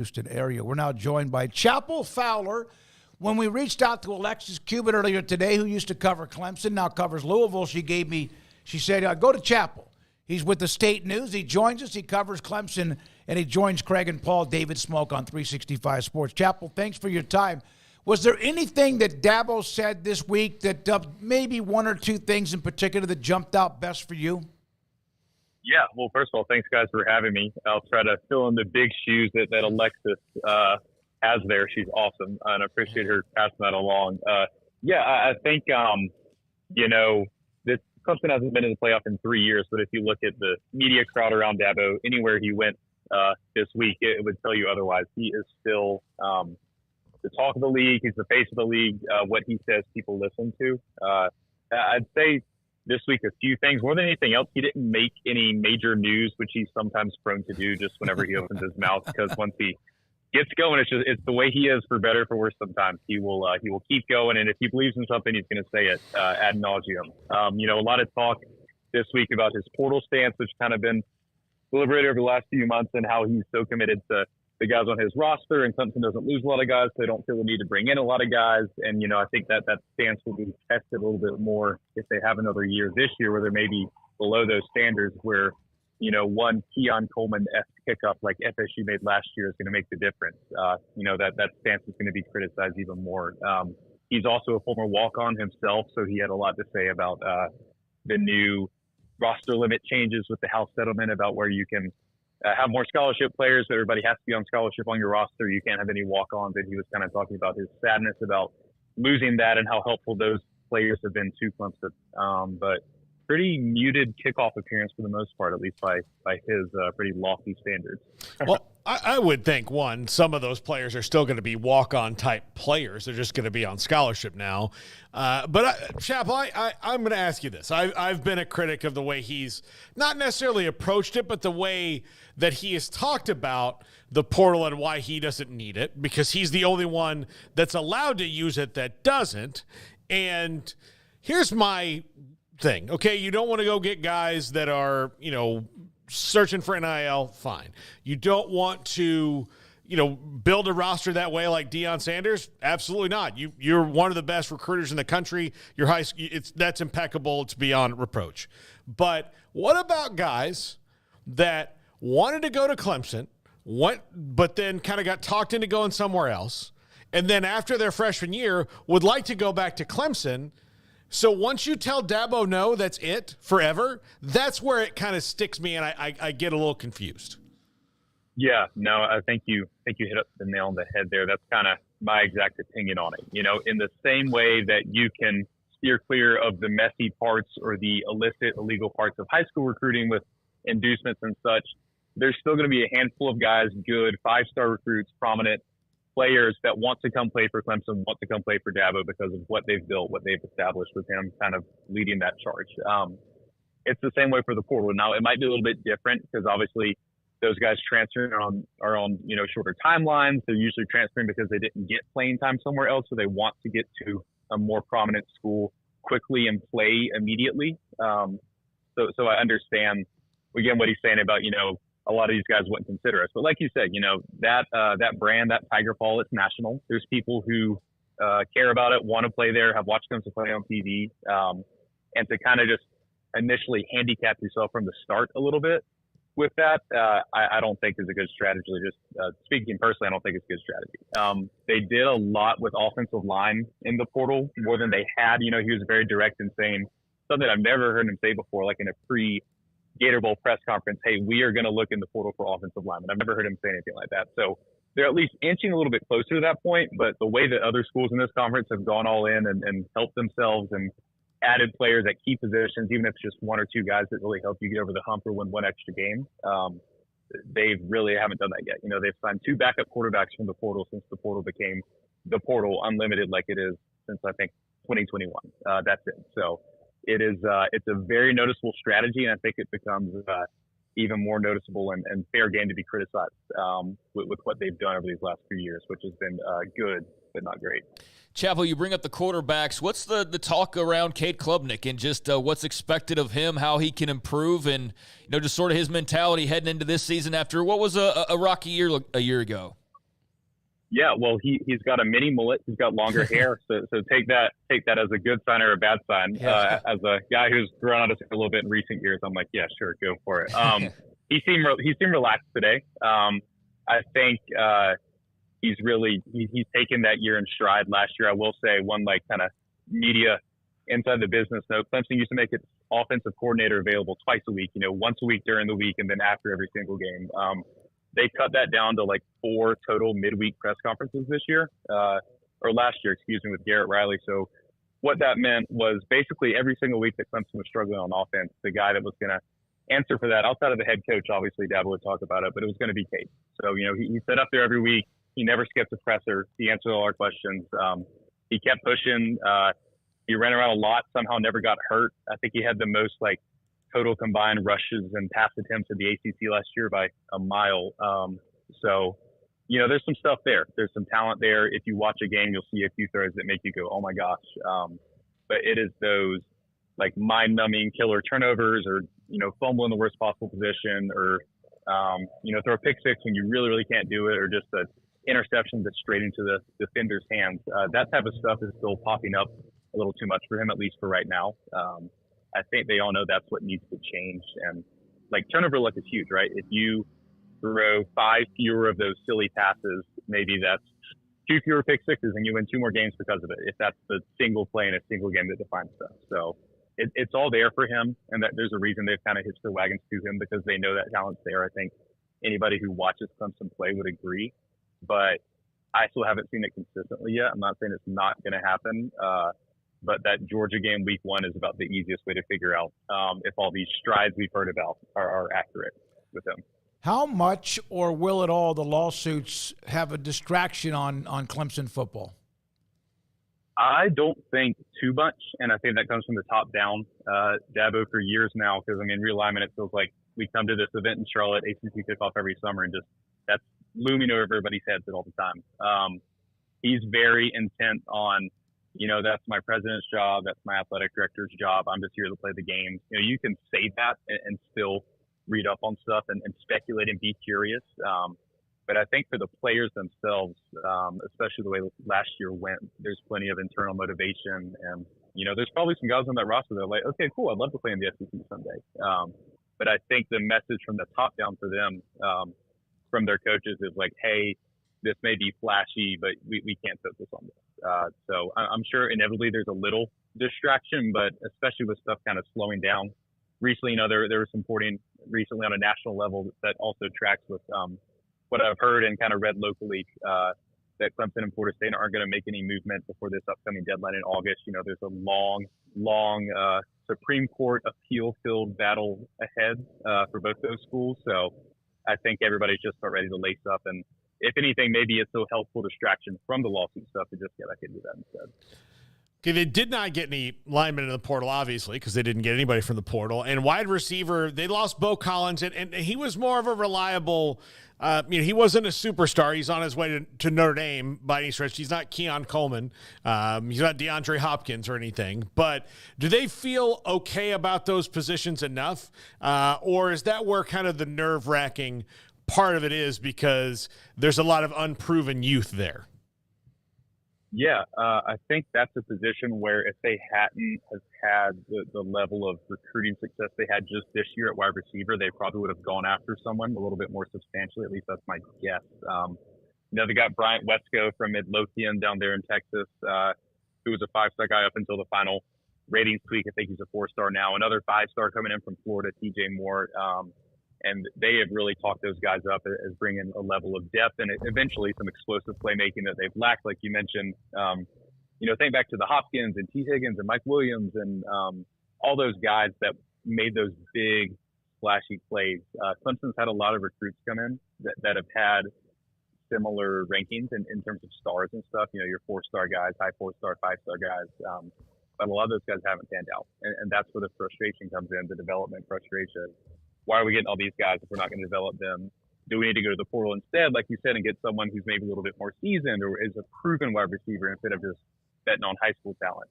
Houston area. We're now joined by Chapel Fowler. When we reached out to Alexis Cuban earlier today, who used to cover Clemson, now covers Louisville, she said, go to Chapel. He's with the State News. He joins us. He covers Clemson, and he joins Craig and Paul David Smoke on 365 Sports. Chapel, thanks for your time. Was there anything that Dabo said this week that maybe one or two things in particular that jumped out best for you? Yeah, well, first of all, thanks, guys, for having me. I'll try to fill in the big shoes that Alexis has there. She's awesome, and I appreciate her passing that along. I think, this Clemson hasn't been in the playoff in 3 years, but if you look at the media crowd around Dabo, anywhere he went this week, it would tell you otherwise. He is still the talk of the league. He's the face of the league. What he says, people listen to. I'd say this week a few things. More than anything else, he didn't make any major news, which he's sometimes prone to do just whenever he opens his mouth, because once he gets going, it's the way he is, for better or for worse. Sometimes he will keep going, and if he believes in something, he's going to say it ad nauseum. A lot of talk this week about his portal stance, which kind of been deliberated over the last few months, and how he's so committed to the guys on his roster, and Clemson doesn't lose a lot of guys, so they don't feel the need to bring in a lot of guys. And, I think that stance will be tested a little bit more if they have another year this year where they're maybe below those standards, where, one Keon Coleman-esque pickup like FSU made last year is going to make the difference. That stance is going to be criticized even more. He's also a former walk-on himself, so he had a lot to say about the new roster limit changes with the House settlement, about where you can have more scholarship players, but everybody has to be on scholarship on your roster. You can't have any walk-ons. And he was kind of talking about his sadness about losing that and how helpful those players have been to Clemson. But pretty muted kickoff appearance for the most part, at least by his pretty lofty standards. Well, I would think, some of those players are still going to be walk-on type players. They're just going to be on scholarship now. Chapel, I'm going to ask you this. I've been a critic of the way he's not necessarily approached it, but the way that he has talked about the portal and why he doesn't need it, because he's the only one that's allowed to use it that doesn't. And here's my thing. Okay, you don't want to go get guys that are, searching for NIL, fine. You don't want to, build a roster that way like Deion Sanders? Absolutely not. You're one of the best recruiters in the country. Your high school, that's impeccable. It's beyond reproach. But what about guys that wanted to go to Clemson, but then kind of got talked into going somewhere else, and then after their freshman year would like to go back to Clemson? So once you tell Dabo no, that's it forever, that's where it kind of sticks me, and I get a little confused. Yeah, no, I think you hit up the nail on the head there. That's kind of my exact opinion on it. In the same way that you can steer clear of the messy parts or the illicit, illegal parts of high school recruiting with inducements and such, there's still going to be a handful of guys, good 5-star recruits, prominent players that want to come play for Clemson, want to come play for Dabo because of what they've built, what they've established with him kind of leading that charge. It's the same way for the portal. Now, it might be a little bit different because obviously those guys transferring are on shorter timelines. They're usually transferring because they didn't get playing time somewhere else, so they want to get to a more prominent school quickly and play immediately. So I understand, again, what he's saying about, a lot of these guys wouldn't consider us. But like you said, that brand, that Tiger Paw, it's national. There's people who care about it, want to play there, have watched them to play on TV. And to kind of just initially handicap yourself from the start a little bit with that, I don't think is a good strategy. Just speaking personally, I don't think it's a good strategy. They did a lot with offensive line in the portal, more than they had. He was very direct in saying something I've never heard him say before, like in a pre-Gator Bowl press conference, hey, we are going to look in the portal for offensive linemen. I've never heard him say anything like that. So they're at least inching a little bit closer to that point, but the way that other schools in this conference have gone all in and helped themselves and added players at key positions, even if it's just one or two guys that really help you get over the hump or win one extra game, they really haven't done that yet. They've signed 2 backup quarterbacks from the portal since the portal became the portal unlimited like it is since, I think, 2021. That's it. So it's a very noticeable strategy, and I think it becomes even more noticeable and fair game to be criticized with what they've done over these last few years, which has been good but not great. Chapel, you bring up the quarterbacks. What's the talk around Cade Klubnik and just what's expected of him, how he can improve, and just sort of his mentality heading into this season after what was a rocky year a year ago? Yeah, well, he's got a mini mullet. He's got longer hair, so take that as a good sign or a bad sign. Yeah. As a guy who's grown out his hair a little bit in recent years, I'm like, yeah, sure, go for it. He seemed relaxed today. I think he's taken that year in stride. Last year, I will say, one like kind of media inside the business note. Clemson used to make its offensive coordinator available twice a week. Once a week during the week, and then after every single game. They cut that down to like 4 total midweek press conferences this year, or last year, excuse me, with Garrett Riley. So what that meant was basically every single week that Clemson was struggling on offense, the guy that was going to answer for that outside of the head coach, obviously Dabo would talk about it, but it was going to be Cade. So, he set up there every week. He never skipped a presser. He answered all our questions. He kept pushing. He ran around a lot, somehow never got hurt. I think he had the most total combined rushes and pass attempts in the ACC last year by a mile. So, there's some stuff there. There's some talent there. If you watch a game, you'll see a few throws that make you go, oh my gosh. But it is those mind-numbing killer turnovers, or, fumble in the worst possible position, or, throw a pick six when you really, really can't do it, or just an interception that's straight into the defender's hands. That type of stuff is still popping up a little too much for him, at least for right now. I think they all know that's what needs to change. And turnover luck is huge, right? If you throw 5 fewer of those silly passes, maybe that's 2 fewer pick sixes and you win 2 more games because of it. If that's the single play in a single game that defines stuff. So it's all there for him. And that there's a reason they've kind of hitched their wagons to him, because they know that talent's there. I think anybody who watches Clemson play would agree, but I still haven't seen it consistently yet. I'm not saying it's not going to happen. But that Georgia game week 1 is about the easiest way to figure out if all these strides we've heard about are accurate with him. How much, or will it all, the lawsuits have a distraction on Clemson football? I don't think too much, and I think that comes from the top down. Dabo for years now, because, realignment, it feels like we come to this event in Charlotte, ACC kickoff every summer, and just that's looming over everybody's heads all the time. He's very intent on, that's my president's job. That's my athletic director's job. I'm just here to play the game. You can say that and still read up on stuff and speculate and be curious. But I think for the players themselves, especially the way last year went, there's plenty of internal motivation. And, there's probably some guys on that roster that are like, okay, cool, I'd love to play in the SEC someday. But I think the message from the top down for them, from their coaches, is like, hey, this may be flashy, but we can't focus on this. So I'm sure inevitably there's a little distraction, but especially with stuff kind of slowing down. Recently, there was some reporting recently on a national level that also tracks with what I've heard and kind of read locally, that Clemson and Florida State aren't going to make any movement before this upcoming deadline in August. There's a long Supreme Court appeal-filled battle ahead for both those schools. So I think everybody's just about ready to lace up, and if anything, maybe it's a helpful distraction from the lawsuit stuff to just get back into that instead. Okay, they did not get any linemen in the portal, obviously, because they didn't get anybody from the portal. And wide receiver, they lost Bo Collins, and he was more of a reliable he wasn't a superstar. He's on his way to Notre Dame by any stretch. He's not Keon Coleman. He's not DeAndre Hopkins or anything. But do they feel okay about those positions enough? Or is that where kind of the nerve-wracking part of it is, because there's a lot of unproven youth there? Yeah, I think that's a position where if they hadn't have had the level of recruiting success they had just this year at wide receiver, they probably would have gone after someone a little bit more substantially. At least that's my guess. They got Bryant Wesco from Midlothian down there in Texas, who was a 5-star guy up until the final ratings tweak. I think he's a 4-star now. Another 5-star coming in from Florida, TJ Moore. And they have really talked those guys up as bringing a level of depth and eventually some explosive playmaking that they've lacked, like you mentioned. Think back to the Hopkins and T. Higgins and Mike Williams and all those guys that made those big, flashy plays. Clemson's had a lot of recruits come in that have had similar rankings in terms of stars and stuff. Your 4-star guys, high 4-star, 5-star guys. But a lot of those guys haven't panned out. And that's where the frustration comes in, the development frustration. Why are we getting all these guys if we're not going to develop them? Do we need to go to the portal instead, like you said, and get someone who's maybe a little bit more seasoned or is a proven wide receiver instead of just betting on high school talent?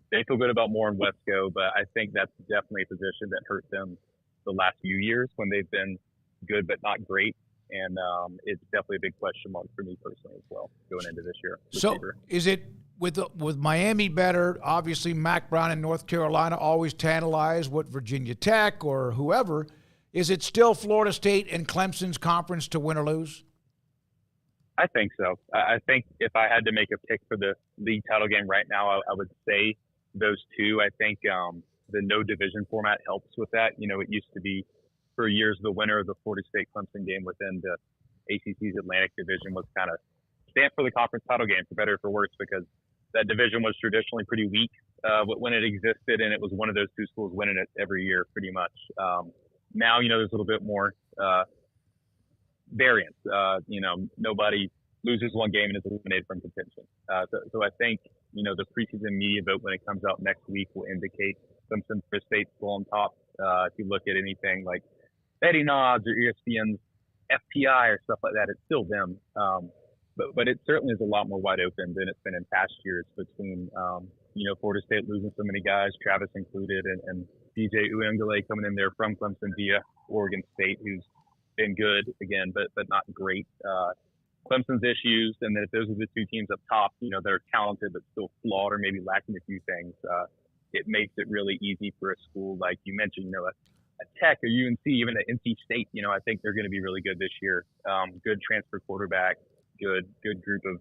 They feel good about Moore and Wesco, but I think that's definitely a position that hurt them the last few years when they've been good but not great. And it's definitely a big question mark for me personally as well going into this year. So Receiver. is it with Miami better, obviously Mac Brown in North Carolina always tantalize what Virginia Tech or whoever, is it still Florida State and Clemson's conference to win or lose? I think so. I think if I had to make a pick for the league title game right now, I would say those two. I think the no division format helps with that. You know, it used to be for years the winner of the Florida State Clemson game within the ACC's Atlantic Division was kind of stamped for the conference title game, for better or for worse, because that division was traditionally pretty weak when it existed, and it was one of those two schools winning it every year pretty much. Now, you know, there's a little bit more variance. You know, nobody loses one game and is eliminated from contention. So I think, you know, the preseason media vote when it comes out next week will indicate Clemson for State still on top. If you look at anything like betting odds or ESPN's FPI or stuff like that, it's still them. But it certainly is a lot more wide open than it's been in past years between, you know, Florida State losing so many guys, Travis included, and DJ Uiagalelei coming in there from Clemson via Oregon State, who's been good again, but not great. Clemson's issues, and then if those are the two teams up top, you know, that are talented but still flawed or maybe lacking a few things, it makes it really easy for a school like you mentioned, you know, a Tech or UNC, even at NC State. You know, I think they're going to be really good this year. Good transfer quarterback, good group of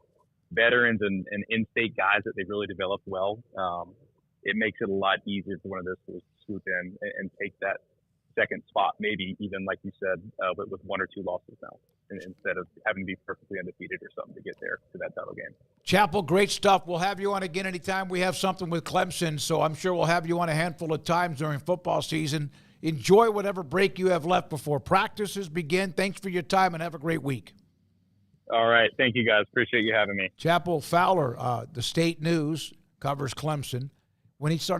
veterans and in-state guys that they've really developed well. It makes it a lot easier for one of those schools to swoop in and take that second spot, maybe even like you said, with one or two losses now, instead of having to be perfectly undefeated or something to get there to that title game. Chappell, great stuff. We'll have you on again anytime we have something with Clemson, so I'm sure we'll have you on a handful of times during football season. Enjoy whatever break you have left before practices begin. Thanks for your time and have a great week. All right. Thank you, guys. Appreciate you having me. Chappell Fowler, the State News, covers Clemson. When he started